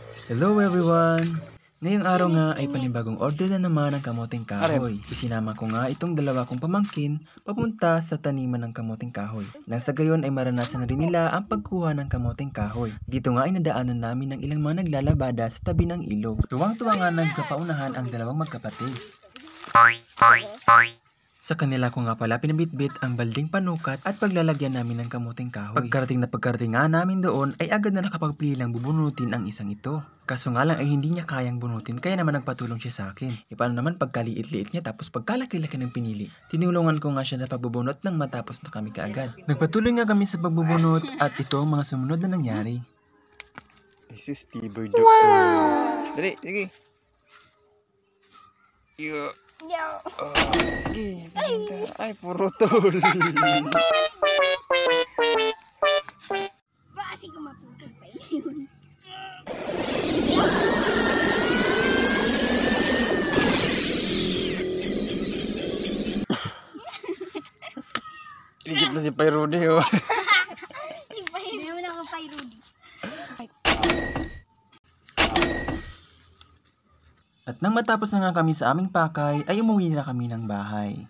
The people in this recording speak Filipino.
Hello everyone! Ngayong araw nga ay panibagong order na naman ng kamoting kahoy. Isinama ko nga itong dalawa kong pamangkin papunta sa taniman ng kamoting kahoy. Nang sa gayon ay maranasan na rin nila ang pagkuha ng kamoting kahoy. Dito nga ay nadaanan namin ng ilang mga naglalabada sa tabi ng ilog. Tuwang-tuwa nga nagkapaunahan ang dalawang magkapatid. Sa kanila ko nga pala pinabitbit ang balding panukat at paglalagyan namin ng kamuting kahoy. Pagkarating nga namin doon ay agad na nakapagpilang bubunutin ang isang ito. Kaso nga lang ay hindi niya kayang bunutin kaya naman nagpatulong siya sa akin. E paano naman pagkaliit-liit niya tapos pagkalaki-laki ng pinili. Tinulungan ko nga siya sa pagbubunot nang matapos na kami kaagad. Nagpatuloy nga kami sa pagbubunot at ito ang mga sumunod na nangyari. This is T-Bird. Wow! Dali, sige. Yo. Sige, pinta. Ay, puro tol. Bakit ko maputol pa yun? Ligit na si Pai Rudy, oh. Hindi mo na ako Pai Rudy. At nang matapos na nga kami sa aming pakay ay umuwi na kami ng bahay.